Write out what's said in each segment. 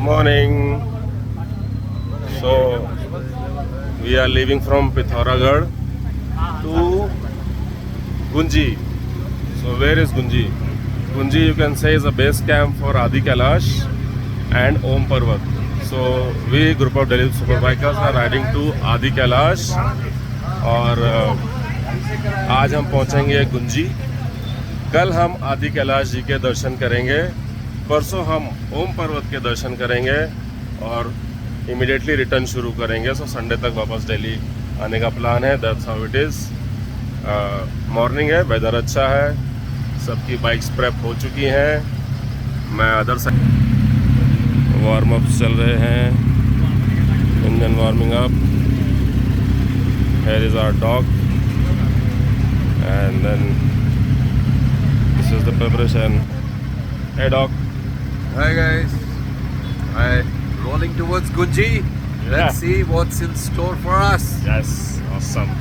morning. So we are leaving from Pithoragarh to Gunji. So where is Gunji? Gunji, you can say, is a base camp for Adi Kailash and Om Parvat. So we, group of Delhi super bikers, are riding to Adi Kailash और आज हम पहुंचेंगे गुंजी। कल हम आदि कैलाश जी के दर्शन करेंगे, परसों हम ओम पर्वत के दर्शन करेंगे और इमीडिएटली रिटर्न शुरू करेंगे। सो संडे तक वापस दिल्ली आने का प्लान है। That's how it is. Morning है, वेदर अच्छा है, सबकी बाइक्स प्रेप हो चुकी हैं। मैं अदर साइड वार्म अप चल रहे हैं, engine warming up. Here is our dog, and then this is the preparation. Hey dog. Hi guys. Hi. Rolling towards Gunji. Yeah. Let's see what's in store for us. Yes, awesome.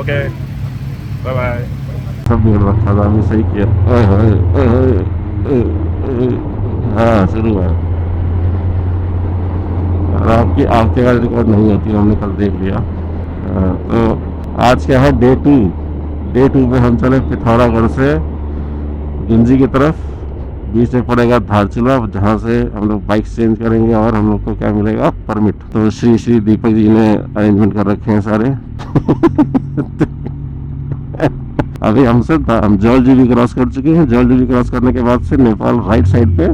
Okay. Bye bye. सब बिगड़ रखा था, अभी सही किया। हाँ शुरू है। और आपकी गाड़ी रिकॉर्ड नहीं होती, हमने कल देख लिया। तो आज क्या है, डे टू पे हम चले पिथौरागढ़ से गुंजी की तरफ। बीच में पड़ेगा धारचूला, जहाँ से हम लोग बाइक चेंज करेंगे और हम लोग को क्या मिलेगा, परमिट। तो श्री दीपक जी ने अरेंजमेंट कर रखे हैं सारे। अभी हम जौलजीबी क्रॉस कर चुके हैं। जौलजीबी क्रॉस करने के बाद से नेपाल राइट साइड पे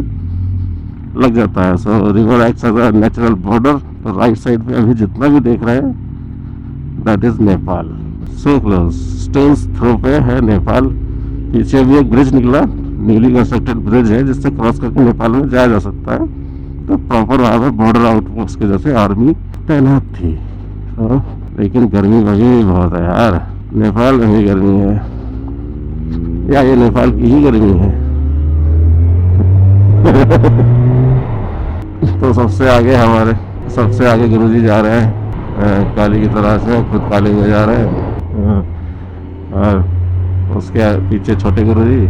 लग जाता है। So river acts as a natural border. तो राइट साइड पे अभी जितना भी देख रहे हैं, that is Nepal. So close, stones throw पे है नेपाल। पीछे भी एक ब्रिज निकला, न्यूली कंस्ट्रक्टेड ब्रिज है, जिससे क्रॉस करके नेपाल में जाया जा सकता है। तो प्रॉपर वहाँ पे बॉर्डर आउटपोस्ट के जैसे आर्मी तैनात थी। तो लेकिन गर्मी वही बहुत है यार, नेपाल में भी गर्मी है, या ये नेपाल की ही गर्मी है। तो सबसे आगे गुरुजी जा रहे हैं काली की तलाश में, खुद काली में जा रहे हैं। और उसके पीछे छोटे गुरुजी,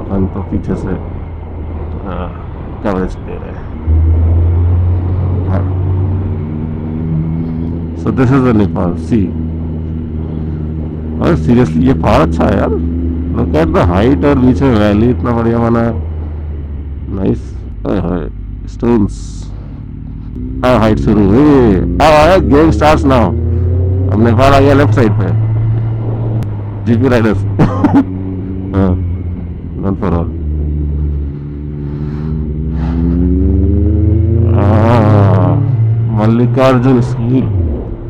अपन तो पीछे से कवरेज दे रहे हैं। So this is the Nepal see. और सीरियसली ये पहाड़ अच्छा है यार, लुक एट द हाइट। और बीच में वैली इतना बढ़िया बना है, नाइस। स्टोन्स हाइट शुरू हुई। Game starts now. अब नेपाल आ गया लेफ्ट साइड पे। GP Riders not for all. Mallikarjun school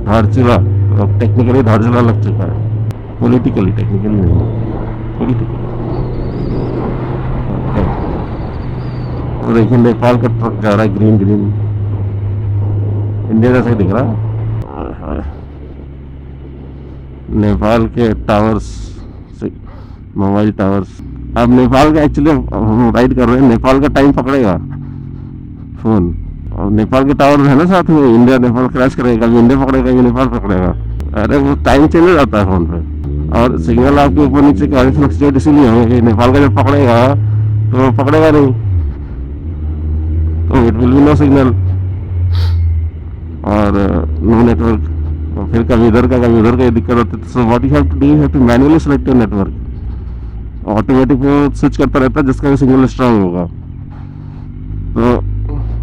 Dharchula. अब टेक्निकली धारचूला लग चुका है, पॉलिटिकली, टेक्निकली नहीं, पॉलिटिकली। देखिए नेपाल का ट्रक जा रहा है, ग्रीन इंडिया जैसा ही दिख रहा है। नेपाल के टावर्स, मोबाइल टावर्स। अब नेपाल का एक्चुअली हम राइड कर रहे हैं, नेपाल का टाइम पकड़ेगा फोन। और नेपाल के टावर है ना साथ में, इंडिया नेपाल क्रैश करेगा, कभी इंडिया पकड़ेगा, कभी नेपाल पकड़ेगा। अरे वो टाइम चेंज हो जाता है फोन पे। और सिग्नल आपके ऊपर नीचे का फ्लक्चुएट इसीलिए होंगे कि नेपाल का जब पकड़ेगा तो पकड़ेगा नहीं, तो it will be no signal और नो नेटवर्क। और फिर कभी इधर का कभी उधर का दिक्कत होती है। So what you have to do, you have to manually select your network. Automatic वो स्विच करता रहता है जिसका भी सिग्नल स्ट्रांग होगा। तो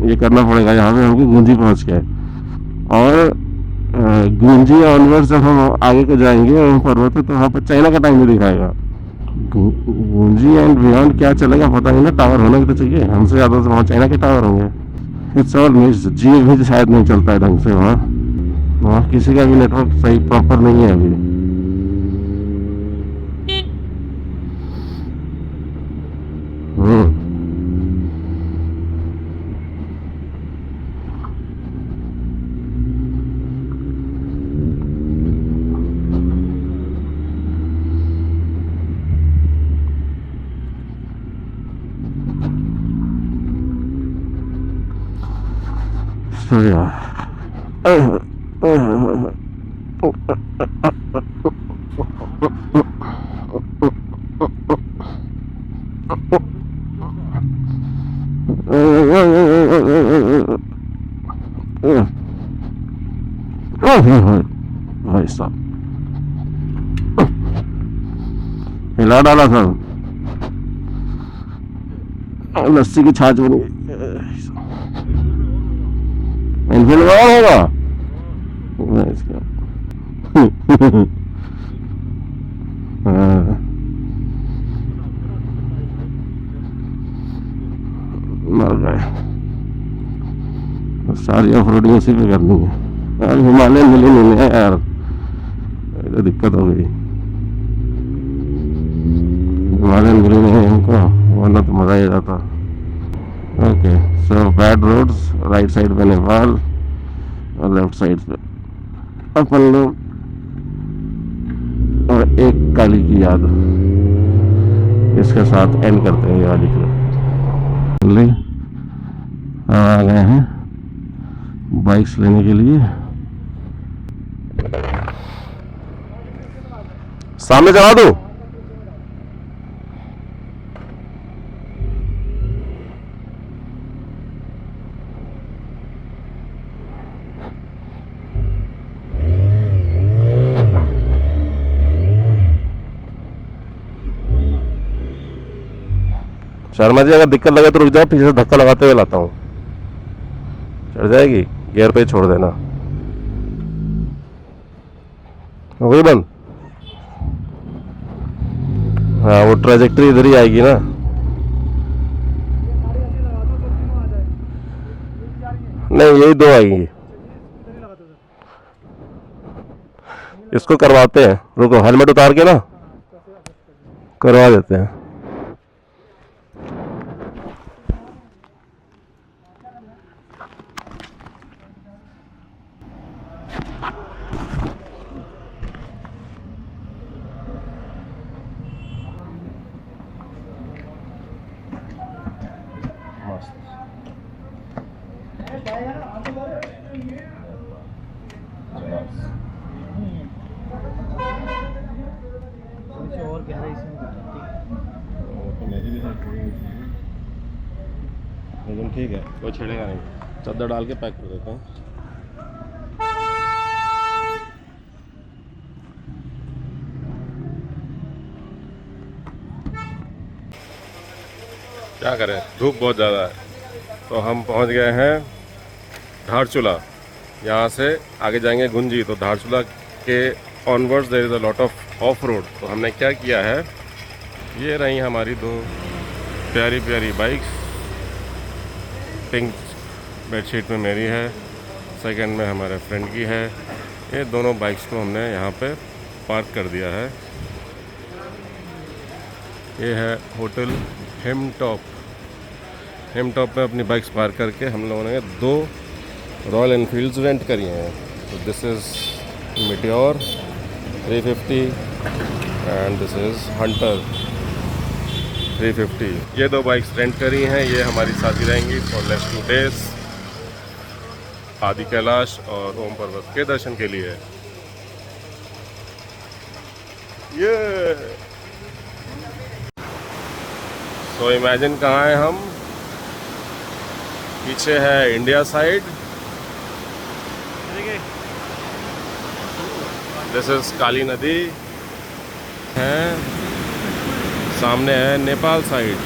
ये करना पड़ेगा। यहाँ पे हमको गुंजी पहुँच गए और गुंजी ऑनवर्ड जब हम आगे को जाएंगे ओम पर्वत पे, तो वहाँ पर चाइना का टाइम भी दिखाएगा। गुंजी एंड बियॉन्ड क्या चलेगा पता नहीं ना, टावर होना भी तो चाहिए। हमसे ज़्यादा तो वहाँ चाइना के टावर होंगे। It's all miss. जियो भी शायद नहीं चलता है ढंग से वहाँ किसी का भी नेटवर्क सही प्रॉपर नहीं है अभी। So yeah. भाई साहब हिला डाला था, लस्सी की छाछ बन गई। इनफील्ड में और होगा हाँ, मर गए। सारी ऑफ रोडिंग उसी पे करनी है। यार हिमालय मिली नहीं है यार, तो दिक्कत हो गई। हिमालयन मिली नहीं है हमको, वरना तो मजा ही जाता। Okay so bad roads, right side पे नेपाल और लेफ्ट साइड पे अपन लोग, और एक काली की याद। इसके साथ एंड करते हैं ये वाली क्लिप। आ गए हैं बाइक्स लेने के लिए। सामने चला दो। शर्मा जी अगर दिक्कत लगे तो रुक जाओ, पीछे से धक्का लगाते हुए लाता हूँ। चढ़ जाएगी, गियर पे छोड़ देना। हो गई बंद। हाँ वो ट्रेजेक्ट्री इधर ही आएगी ना। नहीं यही दो आएंगी। इसको करवाते हैं, रुको हेलमेट उतार के ना करवा देते हैं। और गहराई से लेकिन ठीक है, कोई छेड़ेगा नहीं। चद्दर डाल के पैक कर देते हैं। क्या करें, धूप बहुत ज़्यादा है। तो हम पहुंच गए हैं धारचूला। यहाँ से आगे जाएंगे गुंजी, तो धारचूला के onwards there is a lot of road. तो हमने क्या किया है, ये रही हमारी दो प्यारी प्यारी बाइक्स। पिंक बेडशीट में मेरी है, सेकंड में हमारे फ्रेंड की है। ये दोनों बाइक्स को हमने यहाँ पे पार्क कर दिया है। ये है होटल हिमटॉप। हिमटॉप में अपनी बाइक्स पार्क करके हम लोगों ने दो रॉयल एनफील्ड्स रेंट करी हैं। तो this is meteor 350 and this is Hunter 350। ये दो बाइक्स रेंट करी हैं। ये हमारी साथी रहेंगी फॉर नेक्स्ट 2 days आदि कैलाश और ओम पर्वत के दर्शन के लिए। ये तो इमेजिन कहाँ हैं हम, पीछे है India side, this is Kali नदी है, सामने है Nepal side.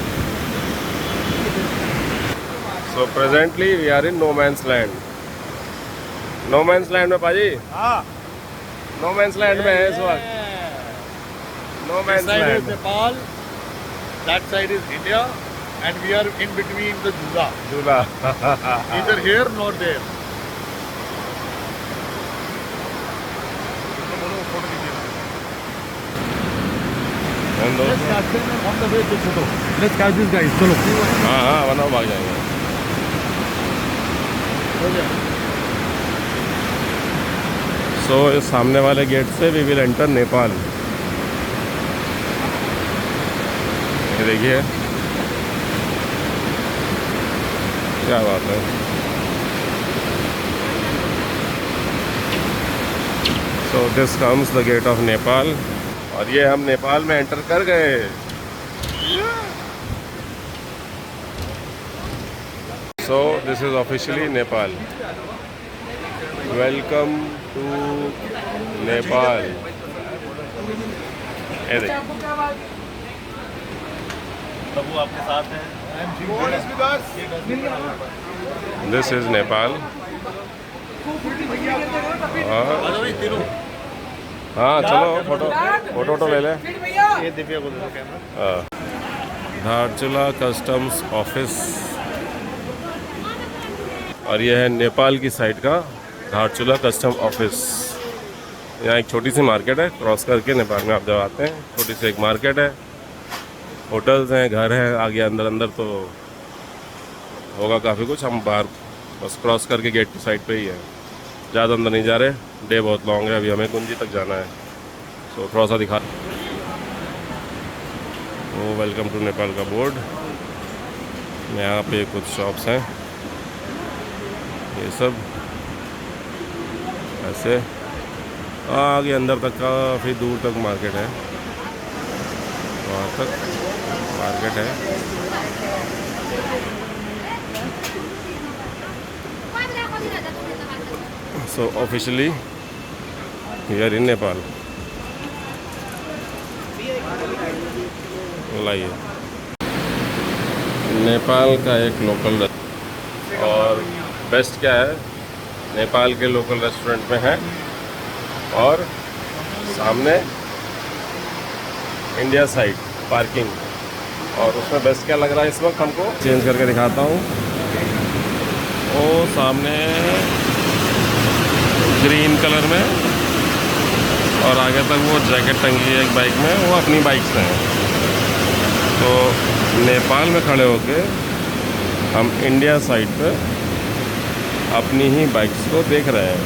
So presently we are in no man's land. No man's land में पाजी, नो मैंस लैंड में है इस वक्त। No man's land. Nepal, that side is India, and we are in between the Jula. झूला Neither here nor there. Let's catch them on the way to Choto. Let's catch these guys. चलो. हाँ हाँ वरना भाग जाएंगे। हो गया. सो इस सामने वाले गेट से वी विल एंटर नेपाल। ये देखिए क्या बात है। So this comes the gate of Nepal, और ये हम नेपाल में एंटर कर गए। So this is officially Nepal. Welcome to Nepal. ये देख, प्रभु आपके साथ हैं। this is Nepal. हाँ चलो फोटो ले ले। ये दिव्या को दे दो कैमरा। धारचूला कस्टम्स ऑफिस, और यह है नेपाल की साइड का धारचूला कस्टम ऑफिस। यहाँ एक छोटी सी मार्केट है, क्रॉस करके नेपाल में आप जब आते हैं छोटी सी एक मार्केट है, होटल्स हैं, घर हैं, आगे अंदर तो होगा काफ़ी कुछ। हम बाहर बस क्रॉस करके गेट की साइड पे ही है, ज़्यादा अंदर नहीं जा रहे, डे बहुत लॉन्ग है, अभी हमें कुंजी तक जाना है। सो थोड़ा सा दिखा, वो वेलकम टू नेपाल का बोर्ड। यहाँ पे कुछ शॉप्स हैं, ये सब ऐसे आगे अंदर तक काफ़ी दूर तक मार्केट है, वहाँ तक मार्केट है। So officially we are in Nepal. लाइए, नेपाल का एक लोकल, और बेस्ट क्या है, नेपाल के लोकल रेस्टोरेंट में है, और सामने इंडिया साइड पार्किंग। और उसमें बेस्ट क्या लग रहा है इस वक्त हमको, चेंज करके दिखाता हूँ। वो सामने ग्रीन कलर में, और आगे तक वो जैकेट टंगी है एक बाइक में, वो अपनी बाइक से हैं। तो नेपाल में खड़े होके हम इंडिया साइड पे अपनी ही बाइक्स को देख रहे हैं।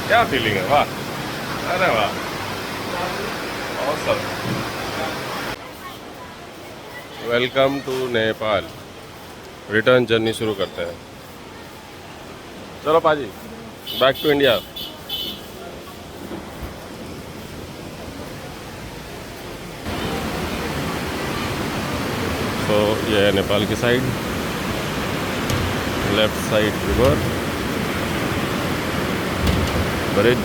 क्या फीलिंग है, वाह, अरे वाह, awesome. Welcome to Nepal. Return journey शुरू करते हैं। चलो पाजी, बैक टू इंडिया। तो ये है नेपाल की side, left side river, bridge,